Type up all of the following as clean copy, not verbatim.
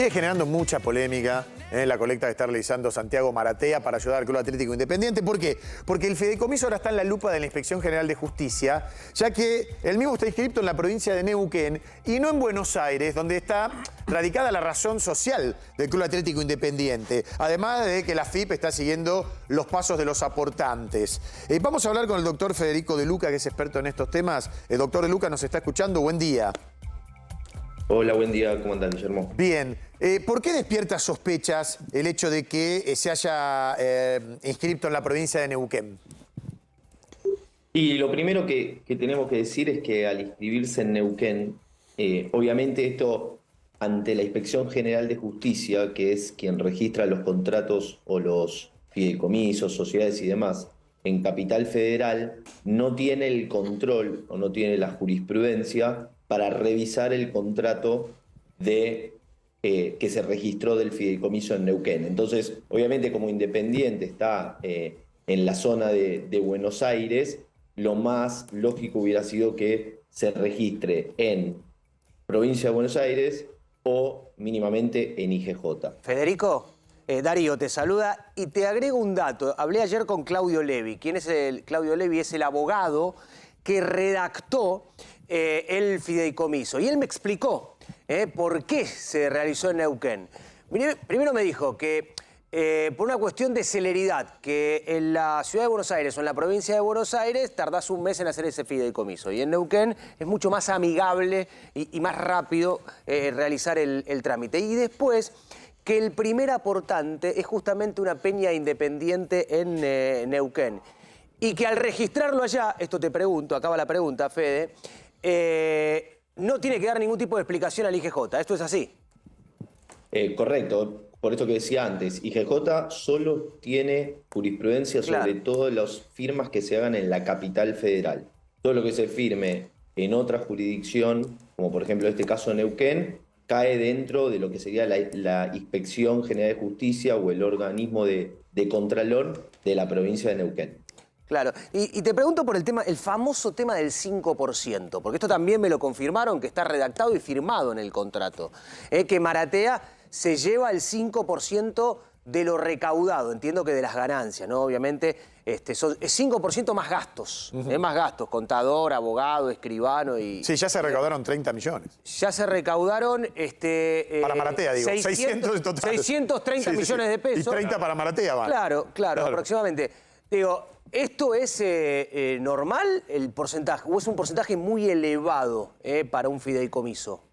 Sigue generando mucha polémica la colecta que está realizando Santiago Maratea para ayudar al Club Atlético Independiente. ¿Por qué? Porque el fideicomiso ahora está en la lupa de la Inspección General de Justicia, ya que el mismo está inscrito en la provincia de Neuquén y no en Buenos Aires, donde está radicada la razón social del Club Atlético Independiente. Además de que la AFIP está siguiendo los pasos de los aportantes. Vamos a hablar con el doctor Federico De Luca, que es experto en estos temas. El doctor De Luca nos está escuchando. Buen día. Hola, buen día. ¿Cómo andan, Guillermo? Bien. ¿Por qué despierta sospechas el hecho de que se haya inscrito en la provincia de Neuquén? Y lo primero que tenemos que decir es que al inscribirse en Neuquén, obviamente esto ante la Inspección General de Justicia, que es quien registra los contratos o los fideicomisos, sociedades y demás, en Capital Federal, no tiene el control o no tiene la jurisprudencia para revisar el contrato de que se registró del fideicomiso en Neuquén. Entonces, obviamente, como Independiente está en la zona de Buenos Aires, lo más lógico hubiera sido que se registre en provincia de Buenos Aires o mínimamente en IGJ. Federico, Darío te saluda y te agrego un dato. Hablé ayer con Claudio Levi. ¿Quién es Claudio Levi? Es el abogado que redactó el fideicomiso. Y él me explicó por qué se realizó en Neuquén. Primero me dijo que por una cuestión de celeridad, que en la ciudad de Buenos Aires o en la provincia de Buenos Aires tardás un mes en hacer ese fideicomiso. Y en Neuquén es mucho más amigable y más rápido realizar el trámite. Y después, que el primer aportante es justamente una peña independiente en Neuquén. Y que al registrarlo allá, esto te pregunto, acaba la pregunta, Fede, no tiene que dar ningún tipo de explicación al IGJ. ¿Esto es así? Correcto. Por esto que decía antes, IGJ solo tiene jurisprudencia sobre todas las firmas que se hagan en la capital federal. Todo lo que se firme en otra jurisdicción, como por ejemplo en este caso Neuquén, cae dentro de lo que sería la Inspección General de Justicia o el organismo de Contralor de la provincia de Neuquén. Claro, y te pregunto por el famoso tema del 5%, porque esto también me lo confirmaron, que está redactado y firmado en el contrato, que Maratea se lleva el 5% de lo recaudado, entiendo que de las ganancias, ¿no? Obviamente es 5% más gastos, más gastos, contador, abogado, escribano y... Sí, ya se recaudaron 30 millones. Ya se recaudaron... para Maratea, digo, 600 en total. 630 millones de pesos. Y 30 para Maratea, van. Claro, aproximadamente. Digo, ¿esto es normal, el porcentaje, o es un porcentaje muy elevado para un fideicomiso?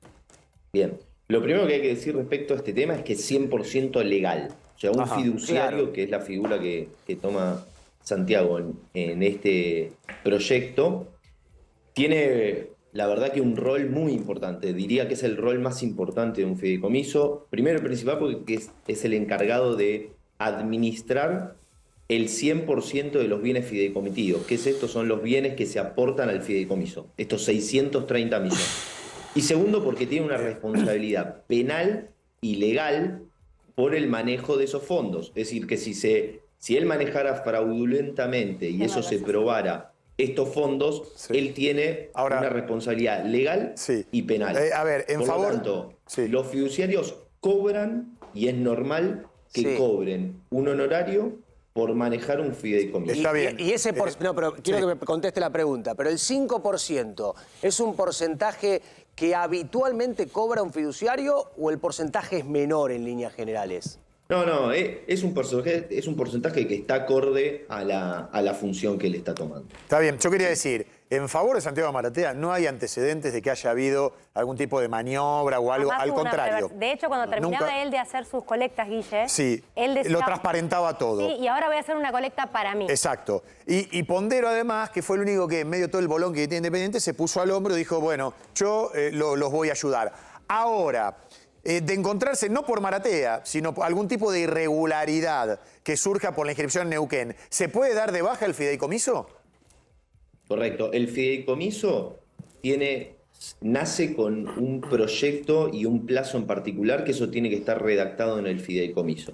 Bien, lo primero que hay que decir respecto a este tema es que es 100% legal. O sea, un fiduciario, que es la figura que toma Santiago en este proyecto, tiene, la verdad, que un rol muy importante. Diría que es el rol más importante de un fideicomiso. Primero y principal porque es el encargado de administrar el 100% de los bienes fideicomitidos. ¿Qué es esto? Son los bienes que se aportan al fideicomiso, estos 630 millones. Y segundo, porque tiene una responsabilidad penal y legal por el manejo de esos fondos. Es decir, que si él manejara fraudulentamente y eso se probara estos fondos, él tiene una responsabilidad legal y penal. A ver, por lo tanto, los fiduciarios cobran, y es normal que cobren un honorario por manejar un fideicomiso. Está bien. Y ese no, pero quiero que me conteste la pregunta. Pero el 5%, ¿es un porcentaje que habitualmente cobra un fiduciario o el porcentaje es menor en líneas generales? No, es un porcentaje que está acorde a la función que él está tomando. Está bien, yo quería decir, en favor de Santiago Maratea no hay antecedentes de que haya habido algún tipo de maniobra o algo, al contrario. De hecho, cuando terminaba él de hacer sus colectas, Guille, él decía, lo transparentaba todo. Sí, y ahora voy a hacer una colecta para mí. Exacto. Y pondero además que fue el único que en medio de todo el bolón que tiene Independiente se puso al hombro y dijo, bueno, yo los voy a ayudar. Ahora, de encontrarse, no por Maratea, sino por algún tipo de irregularidad que surja por la inscripción en Neuquén, ¿se puede dar de baja el fideicomiso? Correcto. El fideicomiso nace con un proyecto y un plazo en particular, que eso tiene que estar redactado en el fideicomiso.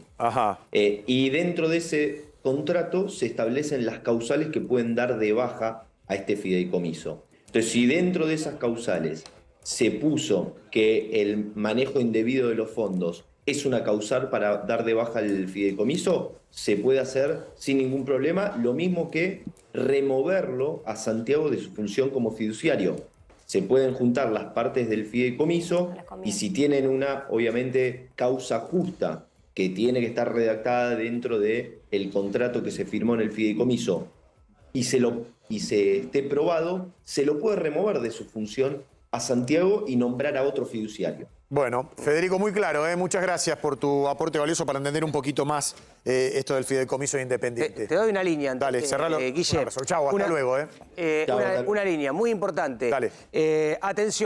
Y dentro de ese contrato se establecen las causales que pueden dar de baja a este fideicomiso. Entonces, si dentro de esas causales se puso que el manejo indebido de los fondos es una causal para dar de baja el fideicomiso, se puede hacer sin ningún problema, lo mismo que removerlo a Santiago de su función como fiduciario. Se pueden juntar las partes del fideicomiso y si tienen una, obviamente, causa justa que tiene que estar redactada dentro del contrato que se firmó en el fideicomiso y se esté probado, se lo puede remover de su función a Santiago y nombrar a otro fiduciario. Bueno, Federico, muy claro, ¿eh? Muchas gracias por tu aporte valioso para entender un poquito más esto del fideicomiso independiente. Te doy una línea. Dale, cerralo. Guille. Chau, hasta luego. Una línea muy importante. Dale. Atención.